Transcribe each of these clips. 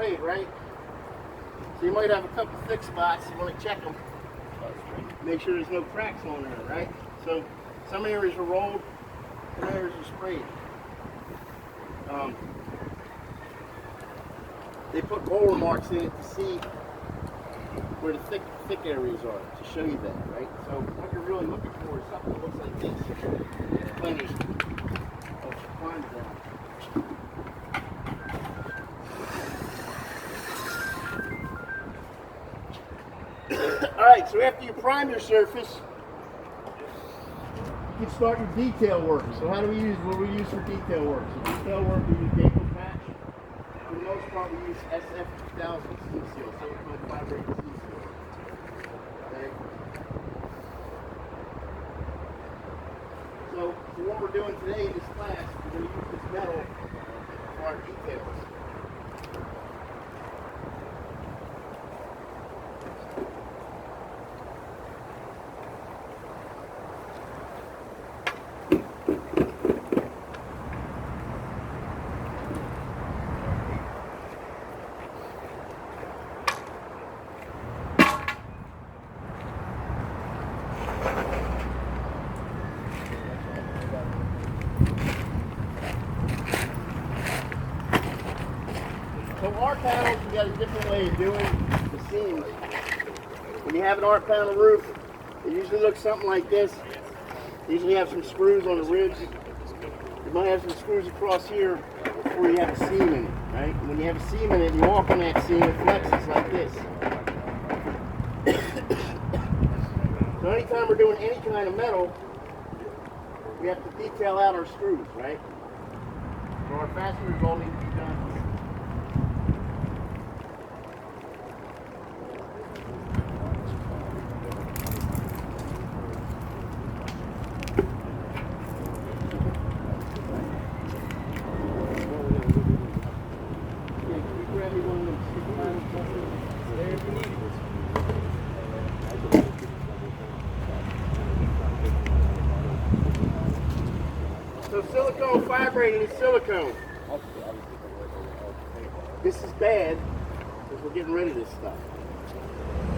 sprayed, right? So you might have a couple thick spots. You want to check them. Make sure there's no cracks on there, right? So some areas are rolled, some areas are sprayed. They put roller marks in it to see where the thick areas are, to show you that, right? So what you're really looking for is something that looks like this. Plenty of primer down. Alright, so after you prime your surface, you can start your detail work. So how do we use, what do we use for detail work? So detail work, we use Gaco patch. For the most part, we use SF2000 seal, silicone fiber seal. Okay. So what we're doing today in this class, we're going to use this metal for our details. So art panels, we got a different way of doing the seams. When you have an art panel roof, it usually looks something like this. You usually have some screws on the ribs. You might have some screws across here before you have a seam in it, right? And when you have a seam in it, you walk on that seam, it flexes like this. So anytime we're doing any kind of metal, we have to detail out our screws, right? So our fasteners all need to be done. So silicone fibrated is silicone. This is bad because we're getting rid of this stuff.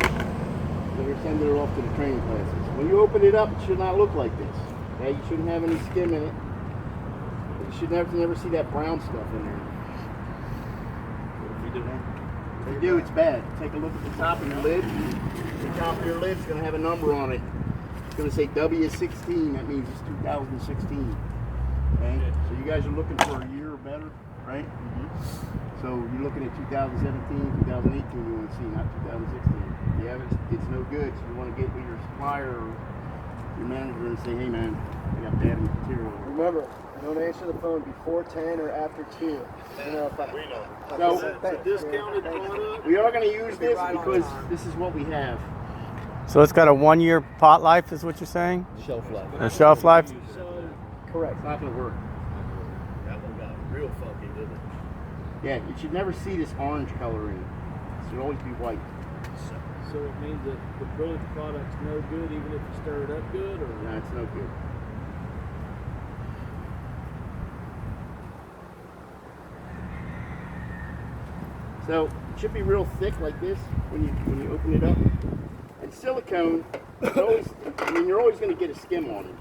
So we're sending it off to the training classes. When you open it up, it should not look like this. Okay? You shouldn't have any skim in it. You should never see that brown stuff in there. If you do that, if you do, it's bad. Take a look at the top of your lid. The top of your lid's going to have a number on it. It's going to say W16. That means it's 2016. Okay? So you guys are looking for a year or better, right? So you're looking at 2017, 2018 you want to see, not 2016. Yeah, it's no good. So you want to get with your supplier or your manager and say, hey man, I got bad material. Remember, don't answer the phone before 10 or after 2. You know, if I, so discounted we are going to use this because this is what we have. So it's got a 1-year pot life, is what you're saying? Shelf life. A shelf life? correct. It's not going to work. That one got real funky, didn't it? Yeah, you should never see this orange color in it. It should always be white. So it means that the bullet product's no good even if you stir it up good, or No, it's no good. So it should be real thick like this when you open it up. And silicone, it's always, I mean, you're always going to get a skim on it.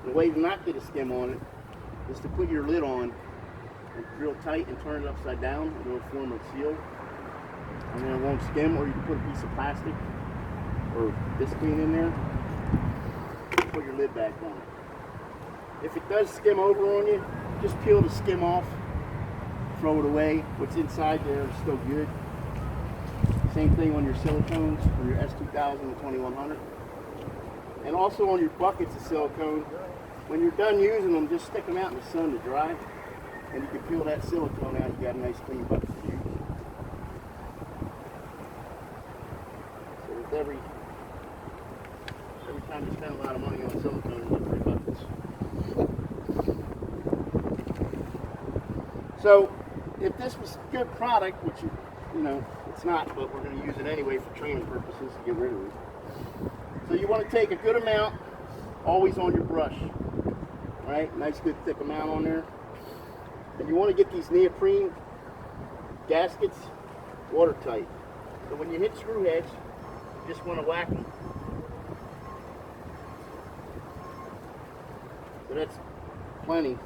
The way to not get a skim on it is to put your lid on and real tight and turn it upside down, and it'll form a seal. And then it won't skim, or you can put a piece of plastic or visqueen in there. Put your lid back on it. If it does skim over on you, just peel the skim off, throw it away. What's inside there is still good. Same thing on your silicones for your S2000 and 2100. And also on your buckets of silicone, when you're done using them, just stick them out in the sun to dry. And you can peel that silicone out, you got a nice clean bucket to use. So with every time you spend a lot of money on silicone, you get 3 buckets. So if this was a good product, which you know it's not, but we're going to use it anyway for training purposes to get rid of it. So you want to take a good amount, always on your brush, right? Nice good thick amount on there. And you want to get these neoprene gaskets watertight. So when you hit screw heads, you just want to whack them. So that's plenty.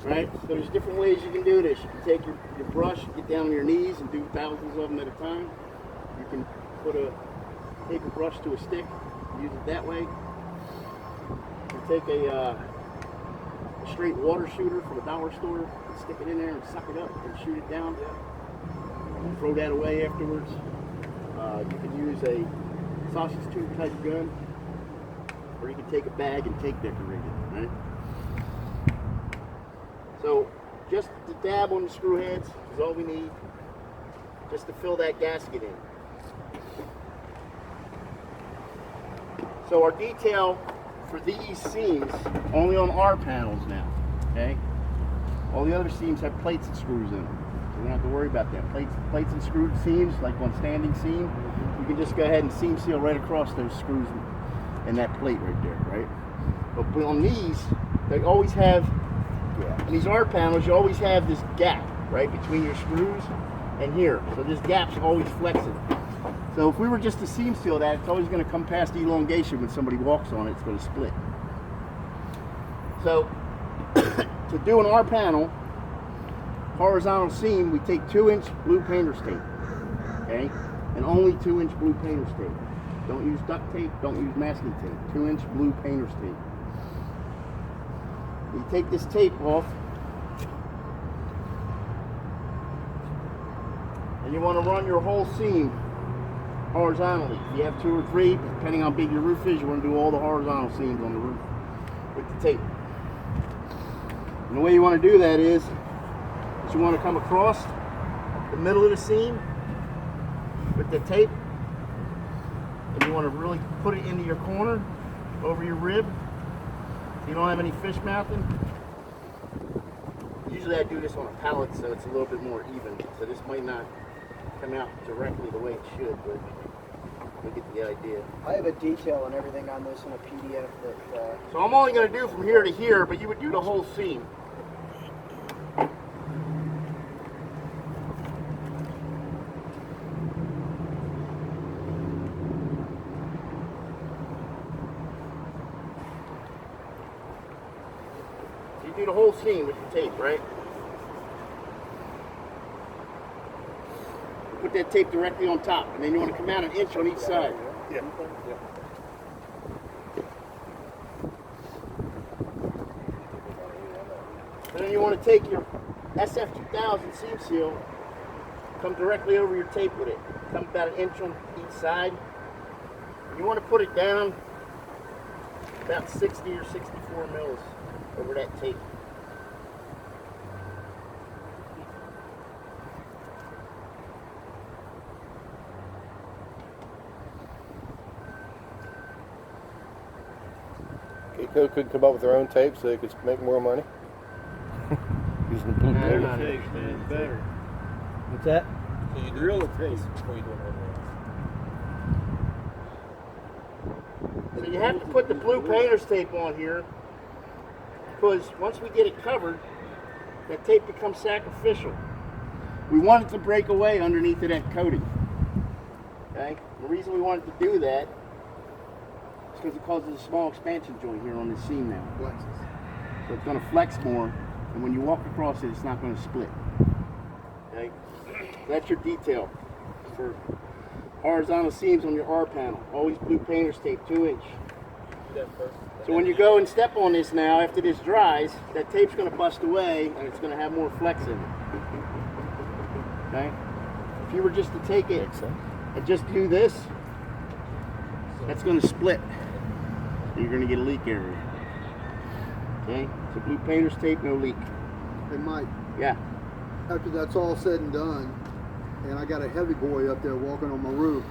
Right? So there's different ways you can do this. You can take your brush, get down on your knees and do thousands of them at a time. You can put a paper brush to a stick, use it that way. You can take a straight water shooter from a dollar store and stick it in there and suck it up and shoot it down. And throw that away afterwards. You can use a sausage tube type gun, or you can take a bag and tape decorate it, right? So just the dab on the screw heads is all we need, just to fill that gasket in. So our detail for these seams, only on our panels now, okay? All the other seams have plates and screws in them. So we don't have to worry about that. Plates and screwed seams, like on standing seam, you can just go ahead and seam seal right across those screws and that plate right there, right? But on these, they always have, in these R panels, you always have this gap, right, between your screws and here. So this gap's always flexing. So if we were just to seam seal that, it's always going to come past elongation when somebody walks on it, it's going to split. So to do an R panel, horizontal seam, we take 2-inch blue painter's tape, okay? And only 2-inch blue painter's tape. Don't use duct tape, don't use masking tape. 2-inch blue painter's tape. You take this tape off, and you want to run your whole seam horizontally. If you have 2 or 3, depending on how big your roof is, you want to do all the horizontal seams on the roof with the tape. And the way you want to do that is you want to come across the middle of the seam with the tape, and you want to really put it into your corner over your rib. You don't have any fish mouthing. Usually I do this on a pallet so it's a little bit more even. So this might not come out directly the way it should, but you get the idea. I have a detail and everything on this in a PDF that. So I'm only going to do from here to here, but you would do the whole seam. You do the whole seam with the tape, right? Put that tape directly on top, and then you want to come out 1 inch on each side. Yeah. And then you want to take your SF2000 seam seal, come directly over your tape with it. Come about 1 inch on each side. You want to put it down about 60 or 64 mils over that tape. Gaco could come up with their own tape so they could make more money. Using the blue They're tape. not Figs, man, better. What's that? Real tape. So you have to put the blue painter's tape on here, because once we get it covered, that tape becomes sacrificial. We want it to break away underneath of that coating. Okay? The reason we wanted to do that is because it causes a small expansion joint here on the seam now. So it's going to flex more, and when you walk across it, it's not going to split. Okay? So that's your detail for horizontal seams on your R panel. Always blue painter's tape, 2-inch. So when you go and step on this now, after this dries, that tape's going to bust away and it's going to have more flex in it. Okay? If you were just to take it and just do this, that's going to split. You're going to get a leak area. Okay? So blue painter's tape, no leak. Hey Mike, Yeah. after that's all said and done, and I got a heavy boy up there walking on my roof,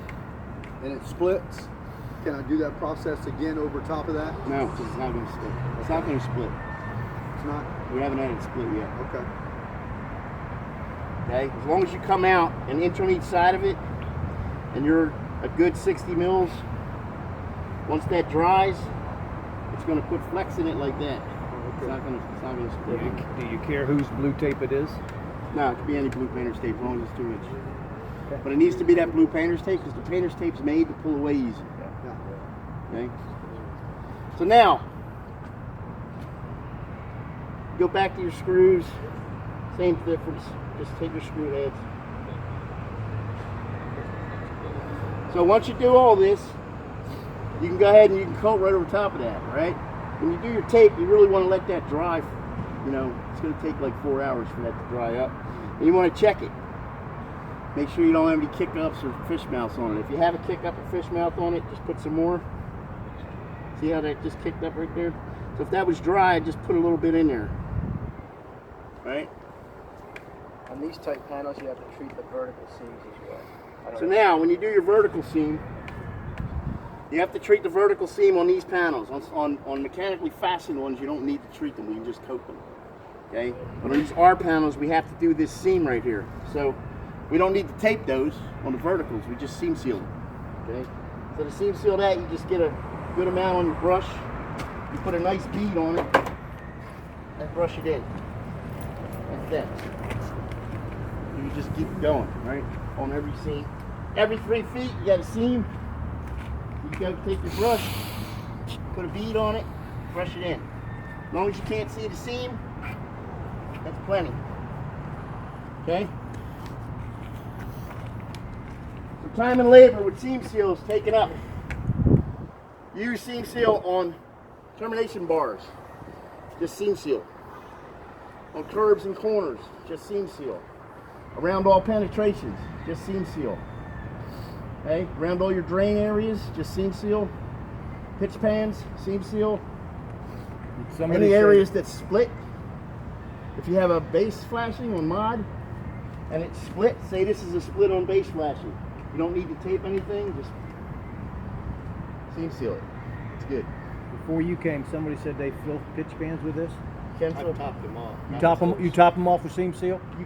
and it splits, can I do that process again over top of that? No, because it's not going to split. It's not going to split. It's not? We haven't had it split yet. Okay. Okay? As long as you come out 1 inch on each side of it, and you're a good 60 mils, once that dries, it's going to put flex in it like that. It's not going to split. Do you care whose blue tape it is? No, it could be any blue painter's tape as long as it's 2 inch. But it needs to be that blue painter's tape because the painter's tape's made to pull away easy. Okay? So now, go back to your screws. Same difference. Just take your screw heads. So once you do all this, you can go ahead and you can coat right over top of that, right? When you do your tape, you really want to let that dry. You know, it's going to take like 4 hours for that to dry up. And you want to check it. Make sure you don't have any kick ups or fish mouths on it. If you have a kick up or fish mouth on it, just put some more. See how that just kicked up right there? So if that was dry, just put a little bit in there. Right? On these type panels, you have to treat the vertical seams as well. So now, when you do your vertical seam, you have to treat the vertical seam on these panels. On mechanically fastened ones, you don't need to treat them. We can just coat them. Okay? But on these R panels, we have to do this seam right here. So we don't need to tape those on the verticals. We just seam seal them. Okay? So to seam seal that, you just get a good amount on your brush. You put a nice bead on it and brush it in. Like that. You just keep going, right? On every seam. Every 3 feet, you got a seam. You go take your brush, put a bead on it, brush it in. As long as you can't see the seam, that's plenty. Okay? So time and labor with seam seals taken up. Use seam seal on termination bars. Just seam seal. On curbs and corners, just seam seal. Around all penetrations, just seam seal. Okay, around all your drain areas, just seam seal. Pitch pans, seam seal. Any areas that split. If you have a base flashing on mod and it's split, say this is a split on base flashing. You don't need to tape anything, just seam seal it. It's good. Before you came, somebody said they fill pitch pans with this. I topped them off. You top them off with seam seal? You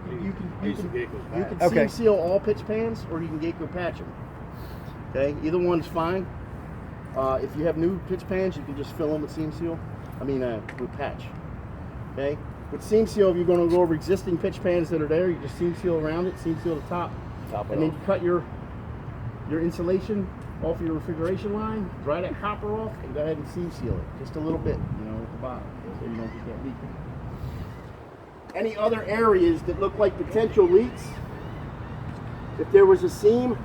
I used to Gaco patch. can seam seal all pitch pans, or you can Gaco patch them. Okay, either one's fine. If you have new pitch pans, you can just fill them with seam seal. With patch. Okay, with seam seal, if you're going to go over existing pitch pans that are there, you just seam seal around it, seam seal the top, and then you cut your insulation off your refrigeration line, dry that copper off, and go ahead and seam seal it just a little bit, at the bottom, so you don't get that leaking. Any other areas that look like potential leaks? If there was a seam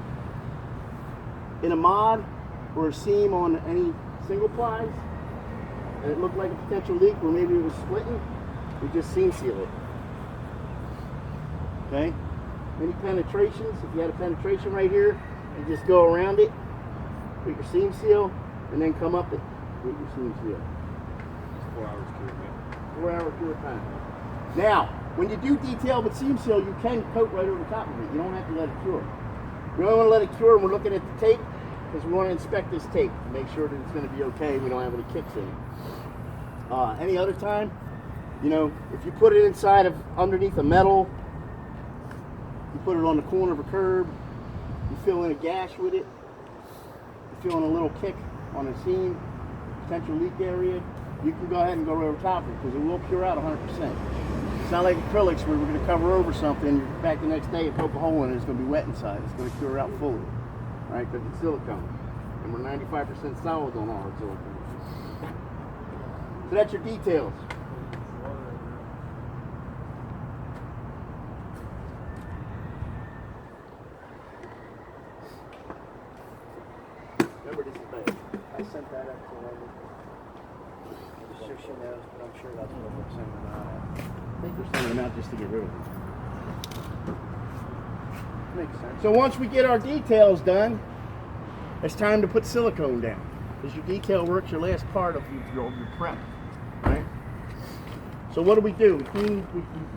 in a mod or a seam on any single plies and it looked like a potential leak or maybe it was splitting, we just seam seal it. Okay? Any penetrations, if you had a penetration right here, you just go around it, put your seam seal, and then come up it with your seam seal. 4 hours cure time. 4 hour cure time. Now, when you do detail with seam seal, you can coat right over top of it. You don't have to let it cure. We don't want to let it cure when we're looking at the tape because we want to inspect this tape to make sure that it's going to be okay. We don't have any kicks in it. Any other time, if you put it inside of underneath a metal, you put it on the corner of a curb, you fill in a gash with it, you fill in a little kick on a seam, potential leak area, you can go ahead and go right over top of it because it will cure out 100%. It's not like acrylics where we're going to cover over something, back the next day and poke a hole in it, it's going to be wet inside. It's going to cure out fully, right? Because it's silicone. And we're 95% solid on all our silicone. So that's your details. Remember, this is bad. I sent that up to Wendy. I'm sure she knows, but I'm sure that's what they're sending them out at. I think they're sending them out just to get rid of them. Makes sense. So once we get our details done, it's time to put silicone down. Because your detail work's your last part of your prep, right? So what do? We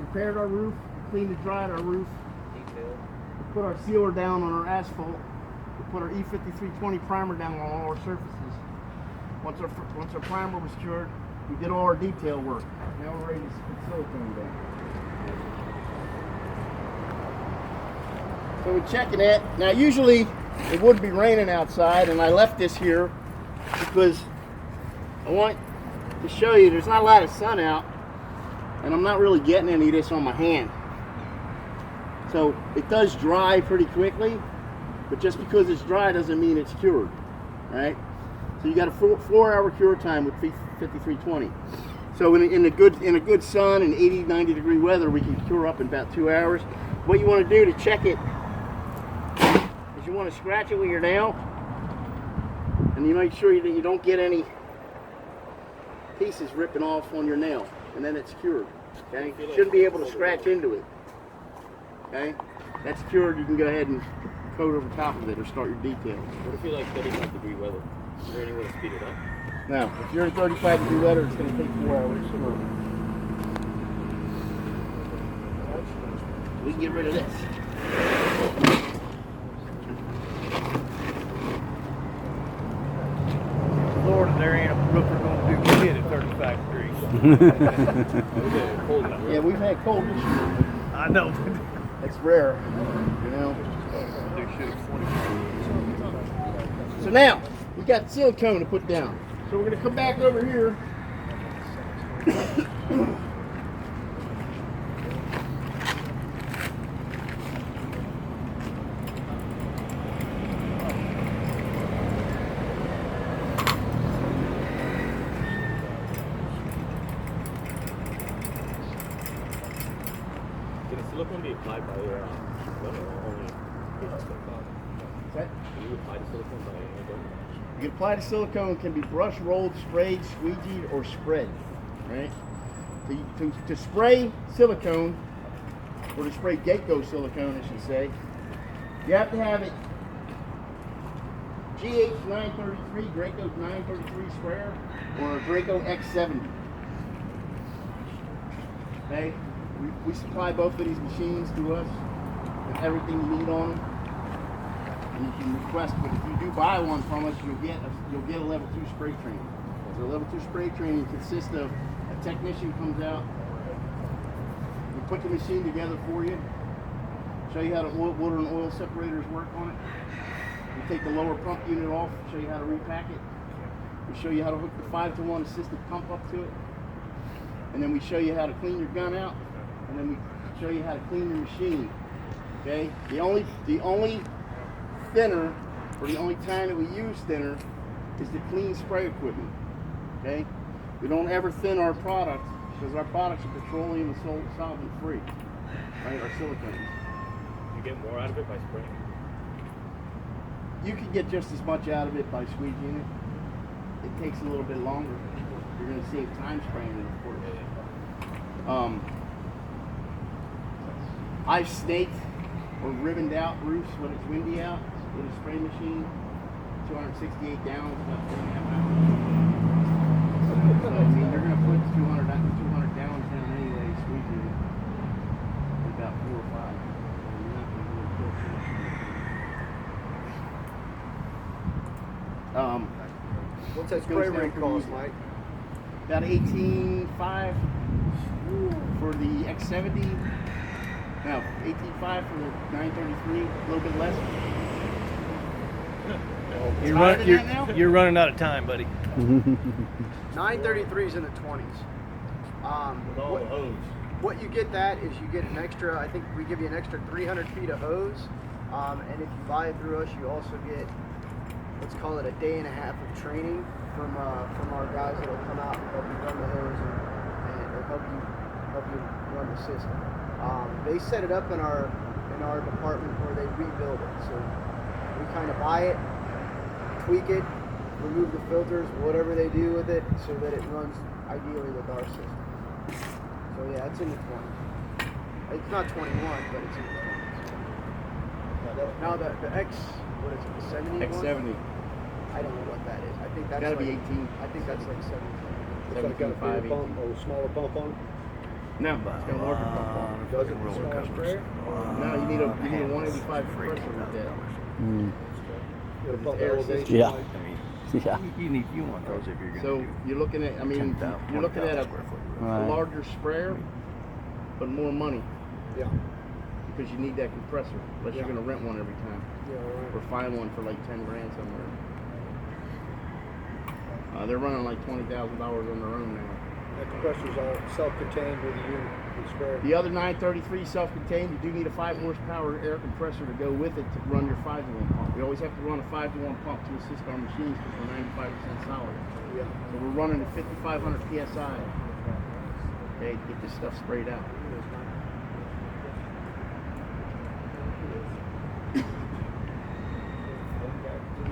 prepared our roof, we cleaned and dried our roof, we put our sealer down on our asphalt, we put our E5320 primer down on all our surfaces. Once our primer was cured, we did all our detail work. Now we're ready to put silicone down. So we're checking it. Now usually it would be raining outside and I left this here because I want to show you there's not a lot of sun out and I'm not really getting any of this on my hand. So it does dry pretty quickly, but just because it's dry doesn't mean it's cured, right? So you got a 4-hour cure time with 5320. So in a good sun and 80, 90 degree weather, we can cure up in about 2 hours. What you want to do to check it is you want to scratch it with your nail, and you make sure that you don't get any pieces ripping off on your nail, and then it's cured. Okay, you shouldn't be able to scratch into it. Okay, that's cured. You can go ahead and coat over top of it or start your details. What if you like 35 degree weather? Is there any way to speed it up? Now, if you're in 35 degree weather, it's going to take 4 hours to work. We can get rid of this. Florida, there ain't a roofer gonna do shit at 35 degrees. Okay, cold enough. Yeah, we've had cold this year. I know. That's rare, you know. So now, we got silicone to put down. So we're going to come back over here. Can the silicone be applied by your gun or only? Okay. Can you apply the silicone by your gun? You can apply the silicone, can be brush rolled, sprayed, squeegeed, or spread. Right? To spray silicone, or to spray Gaco silicone, I should say, you have to have it GH 933, Gaco 933 sprayer, or a Gaco X70. Okay? We supply both of these machines to us with everything you need on them. And you can request, but if you do buy one from us, you'll get a level 2 spray training. So level 2 spray training consists of a technician comes out, we put the machine together for you, show you how the water and oil separators work on it. We take the lower pump unit off, show you how to repack it. We show you how to hook the 5-to-1 assisted pump up to it. And then we show you how to clean your gun out, and then we show you how to clean your machine. Okay? The only thinner, or the only time that we use thinner, is to clean spray equipment. Okay? We don't ever thin our products because our products are petroleum and solvent free. Right? Our silicones. You get more out of it by spraying. You can get just as much out of it by squeegeeing it. It takes a little bit longer. You're going to save time spraying it, of course. I've snaked or ribboned out roofs when it's windy out with a spray machine. 268 gallons, about 4.5 hours. So, I mean, they're going to put 200 gallons down anyway, squeezing it in about 4 or 5. You're not going to really kill too much. What's that spray rate cost, Mike? About $18.5 for the X70. No, $18.5 for the 933. A little bit less. You're running out of time, buddy. 933's in the 20s. With all the hose. What you get that is you get an extra, I think we give you an extra 300 feet of hose. And if you buy it through us, you also get, let's call it a day and a half of training from our guys that'll come out and help you run the hose and or help you run the system. They set it up in our department where they rebuild it. So we kind of buy it, tweak it, remove the filters, whatever they do with it, so that it runs ideally with our system. So yeah, it's in the 20s. It's not 21, but it's in the 20s. Now the X, what is it, the 70? X70. I don't know what that is. I think that's Gotta like, be 18. I think that's like 17. It's got a bigger 17.5, pump or a smaller pump on it? No, it's got a larger pump on it. Does it with a smaller sprayer? No, you need a 185 compressor with that. Get a pump Air elevation. Yeah. like- Yeah. You want those if you're gonna So you're looking at, I mean, you're looking at a Right. larger sprayer, but more money Yeah. because you need that compressor. Unless you're Yeah. going to rent one every time Yeah, all or find one for like 10 grand somewhere. They're running like $20,000 on their own now. That compressor's all self-contained with the unit. It's very The other 933 self-contained, you do need a 5 horsepower air compressor to go with it to run your 5-to-1 pump. We always have to run a 5-to-1 pump to assist our machines because we're 95% solid. yeah. So we're running at 5,500 PSI, okay, to get this stuff sprayed out.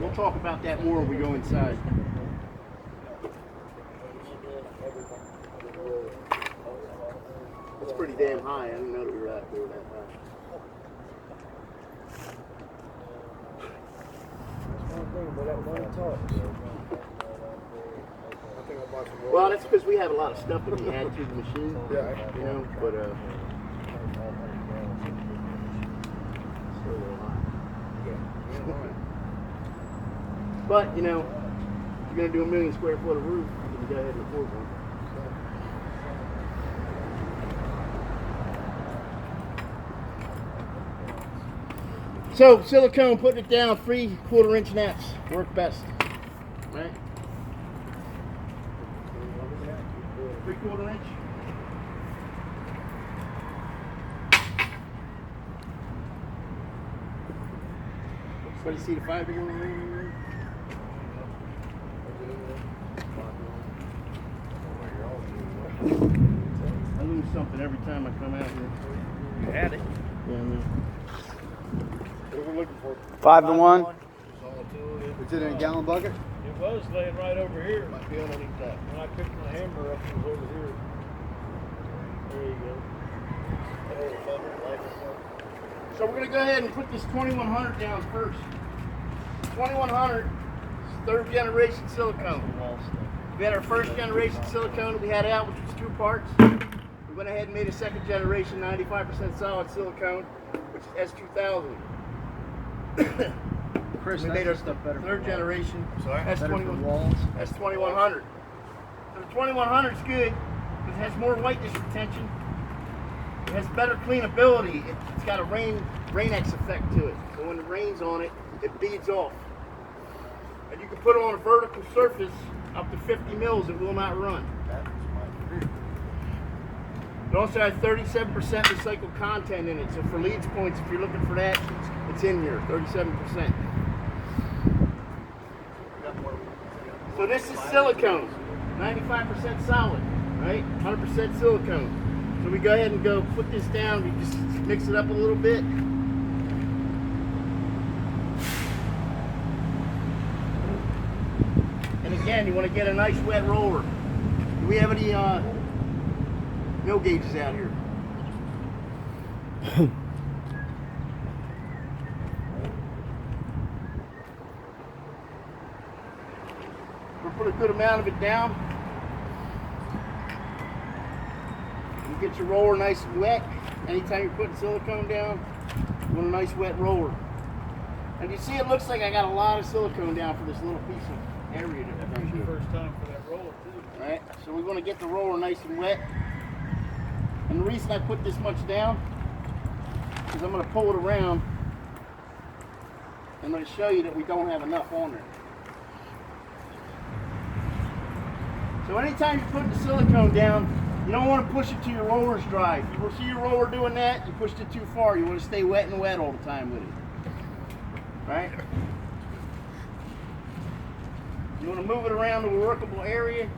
We'll talk about that more when we go inside. That's pretty damn high. I didn't know that we were that high. Well, that's because we have a lot of stuff that we add to the machine. Yeah. You know, but still a little high. But you know, if you're gonna do 1 million square foot of roof, you can go ahead and afford one. So silicone, putting it down, 3/4 inch naps work best, right? 3/4 inch. Everybody see the 5-to-1? I lose something every time I come out here. You had it. Yeah, man. What are we looking for? 5-to-1. Is it in a gallon bucket? It was laying right over here. Might be underneath that. When I picked my hammer up, it was over here. There you go. So we're going to go ahead and put this 2100 down first. 2100 is 3rd generation silicone. We had our 1st generation silicone we had out, which was 2 parts. We went ahead and made a 2nd generation 95% solid silicone, which is S2000. Chris, We that's made our stuff better. 3rd generation Better for S21. walls. S2100. So the 2100 is good because it has more whiteness retention. It has better cleanability. It's got a rain-X effect to it. So when it rains on it, it beads off. And you can put it on a vertical surface up to 50 mils, it will not run. It also has 37% recycled content in it. So for leads points, if you're looking for that, it's in here, 37%. So this is silicone, 95% solid, right? 100% silicone. So we go ahead and go put this down. We just mix it up a little bit. And again, you want to get a nice wet roller. Do we have any mill gauges out here? We'll put a good amount of it down. You get your roller nice and wet. Anytime you're putting silicone down, you want a nice wet roller. And you see it looks like I got a lot of silicone down for this little piece of area that we're going to do. First time for that roller, too. Alright, so we want to get the roller nice and wet. And the reason I put this much down is I'm going to pull it around. I'm going to show you that we don't have enough on there. So anytime you're putting the silicone down, you don't want to push it till your roller's dry. If you see your roller doing that, you pushed it too far. You want to stay wet and wet all the time with it. Right? You want to move it around to a workable area,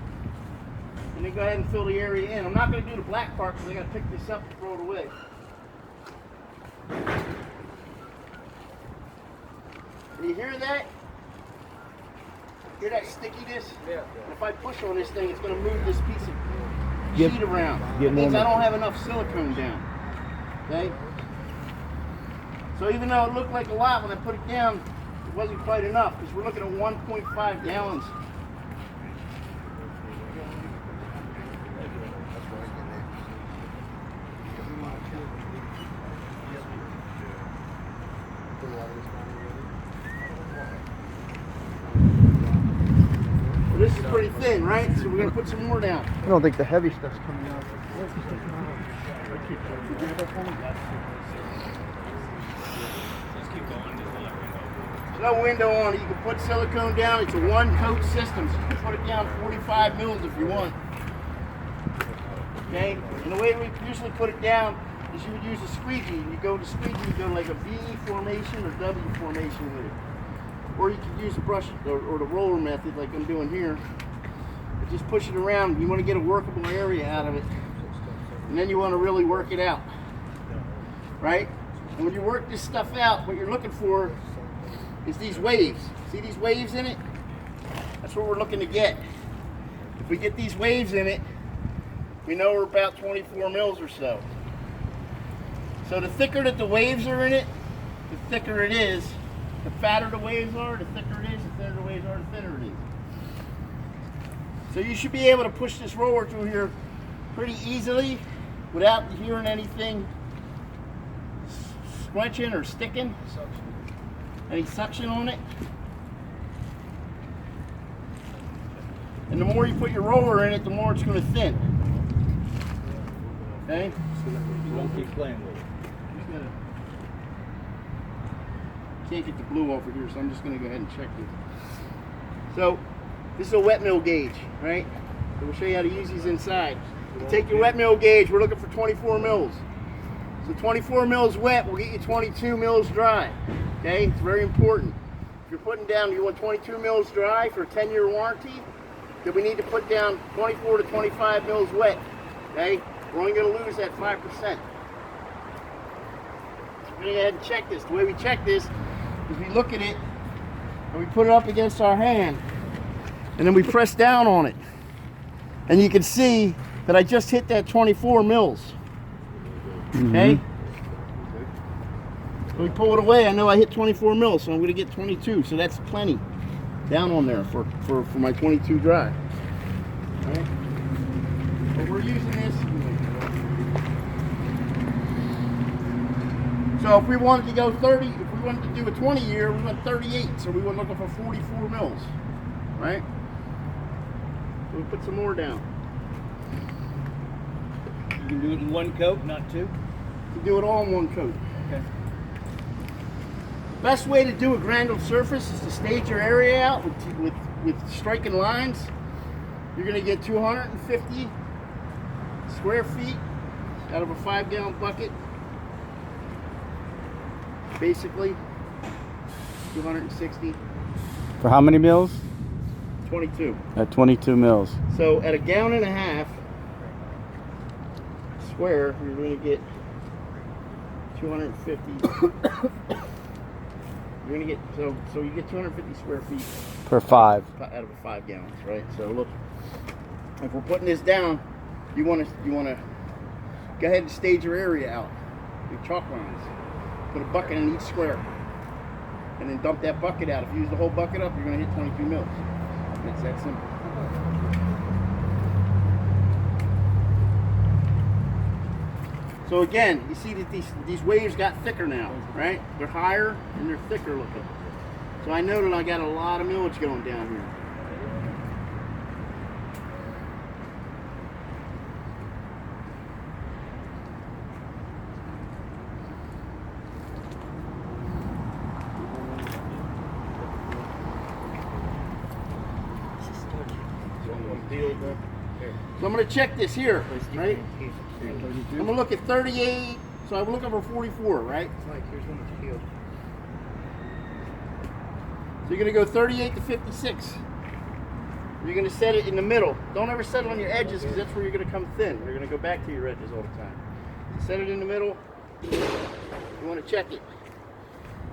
and then go ahead and fill the area in. I'm not going to do the black part because I got to pick this up and throw it away. Can you hear that? Hear that stickiness? Yeah. And if I push on this thing, it's going to move this piece of Get- sheet around. get That means more- I don't have enough silicone down. Okay? So even though it looked like a lot when I put it down, it wasn't quite enough because we're looking at 1.5 gallons. So this is pretty thin, right? So we're going to put some more down. I don't think the heavy stuff's coming out. There's no window on it. You can put silicone down. It's a one coat system, so you can put it down 45 mils if you want. Okay? And the way we usually put it down is you would use a squeegee. You go to squeegee, you go like a V formation or W formation with it. Or you could use a brush or the roller method like I'm doing here. But just push it around. You want to get a workable area out of it. And then you want to really work it out. Right? And when you work this stuff out, what you're looking for is these waves. See these waves in it? That's what we're looking to get. If we get these waves in it, we know we're about 24 mils or so. So the thicker that the waves are in it, the thicker it is. The fatter the waves are, the thicker it is. The thinner the waves are, the thinner it is. So you should be able to push this roller through here pretty easily without hearing anything squelching or sticking. Any suction on it. And the more you put your roller in it, the more it's going to thin. Okay? You won't keep playing with it. Can't get the glue over here, so I'm just going to go ahead and check this. So, this is a wet mill gauge, right? So we'll show you how to use these inside. You take your wet mill gauge, we're looking for 24 mils. So 24 mils wet will get you 22 mils dry. Okay, it's very important. If you're putting down, you want 22 mils dry for a 10-year warranty, then we need to put down 24 to 25 mils wet. Okay, we're only going to lose that 5%. So we're going to go ahead and check this. The way we check this is we look at it and we put it up against our hand and then we press down on it. And you can see that I just hit that 24 mils. Okay? When we pull it away, I know I hit 24 mils, so I'm going to get 22. So that's plenty down on there for my 22 dry. All right? But we're using this. So if we wanted to go 30, if we wanted to do a 20 year, we went 38. So we were looking for 44 mils. Right? So we put some more down. You can do it in one coat, not two? You can do it all in one coat. Okay. Best way to do a granule surface is to stage your area out with striking lines. You're going to get 250 square feet out of a 5-gallon bucket. Basically, 260. For how many mils? 22. At 22 mils. So at a gallon and a half square, you're going to get 250. You're gonna get so you get 250 square feet Per 5. out of a 5 gallons, right? So look, if we're putting this down, you want to go ahead and stage your area out. Your chalk lines. Put a bucket in each square, and then dump that bucket out. If you use the whole bucket up, you're gonna hit 22 mils. It's that simple. So again, you see that these waves got thicker now, right? They're higher and they're thicker looking. So I know that I got a lot of millage going down here. So I'm going to check this here, right? I'm going to look at 38, so I'm looking for 44, right? Mike, here's one that's peeled. So you're going to go 38 to 56. You're going to set it in the middle. Don't ever set it on your edges because that's where you're going to come thin. You're going to go back to your edges all the time. Set it in the middle. You want to check it.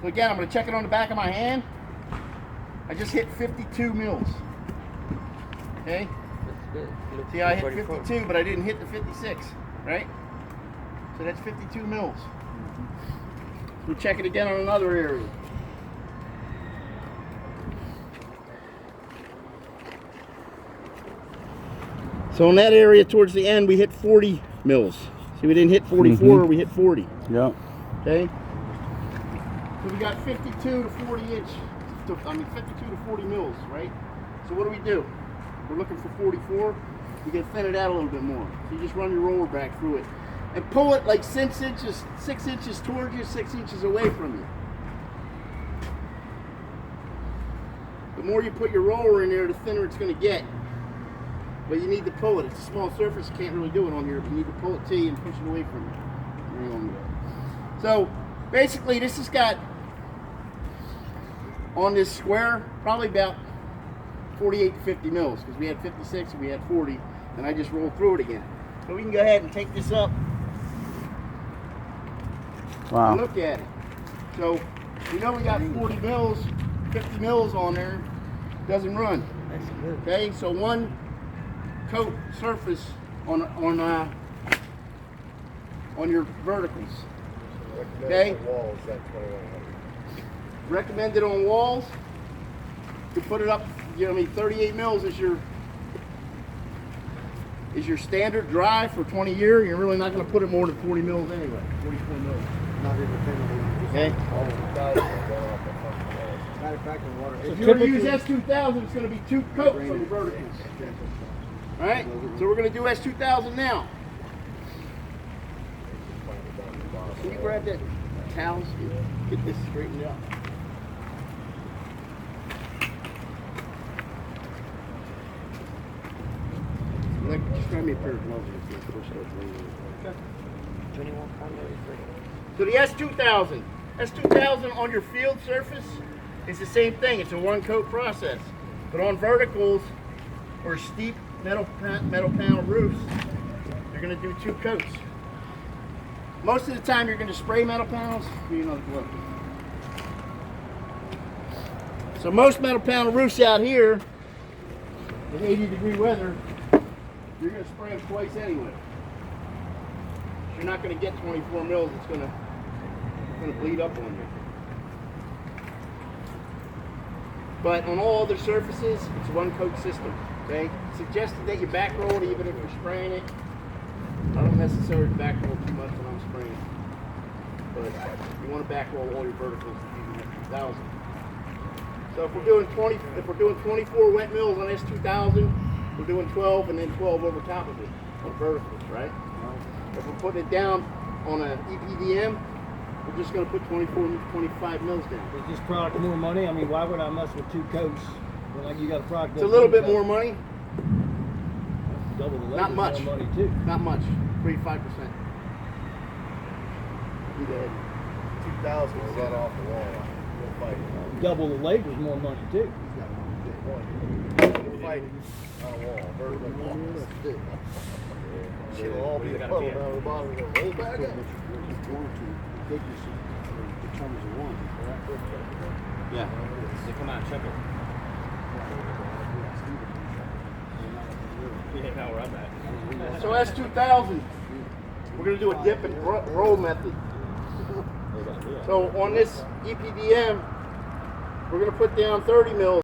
So again, I'm going to check it on the back of my hand. I just hit 52 mils. Okay? See, I hit 52, but I didn't hit the 56, right? So that's 52 mils. We'll check it again on another area. So in that area towards the end, we hit 40 mils. See, we didn't hit 44, we hit 40. Yep. Okay? So we got 52 to 40 inch, 52 to 40 mils, right? So what do? We're looking for 44. You can thin it out a little bit more. So you just run your roller back through it. And pull it like 6 inches towards you, 6 inches away from you. The more you put your roller in there, the thinner it's going to get. but you need to pull it. It's a small surface, you can't really do it on here, but you need to pull it to you and push it away from you. So basically this has got on this square probably about 48 to 50 mils, because we had 56 and we had 40, and I just rolled through it again. So we can go ahead and take this up Wow. and look at it. So we know we got 40 mils, 50 mils on there, doesn't run. Okay, so one coat surface on your verticals. Okay. Walls, that's 2100. Recommended on walls. You put it up. You know, I mean, 38 mils is your standard dry for 20 year. You're really not going to put it more than 40 mils anyway. 44 mils. Not independently. Okay. Matter of fact, in water. If you were to use S2000, it's going to be 2 coats on the verticals. All right. So we're going to do S2000 now. Can you grab that towel? Get this straightened out. Just grab me a pair of gloves and see if it'll start bleeding. So the S2000 on your field surface is the same thing. It's a 1 coat process. But on verticals or steep metal panel roofs, you're going to do 2 coats. Most of the time you're going to spray metal panels. Give you another glove. So most metal panel roofs out here in 80-degree weather, you're going to spray them twice anyway. You're not going to get 24 mils. It's going to bleed up on you. But on all other surfaces, it's a 1 coat system. Okay. Suggested that you back roll it even if you're spraying it. I don't necessarily back roll too much when I'm spraying, but you want to back roll all your verticals using S2000. So if we're doing 24 wet mills on S2000, we're doing 12 and then 12 over top of it on verticals, right? If we're putting it down on an EPDM, we're just going to put 24, 25 mils down. Is this product more money? I mean, why would I mess with 2 coats? When, like, you got a product It's a that's little 1 bit coat. more money, Double the labor, not much. more money too. Not much, 3 to 5%. You go ahead. 2000 is that off the wall. We'll fight. Double the labor is more money too. We'll fight on a wall. Vertical wall. She'll all be They a gotta puddle be a- down the bottom of the roll back up. Yeah. They come out and check it. Yeah, now we're at that. So S2000, we're going to do a dip and roll method. So on this EPDM, we're going to put down 30 mils.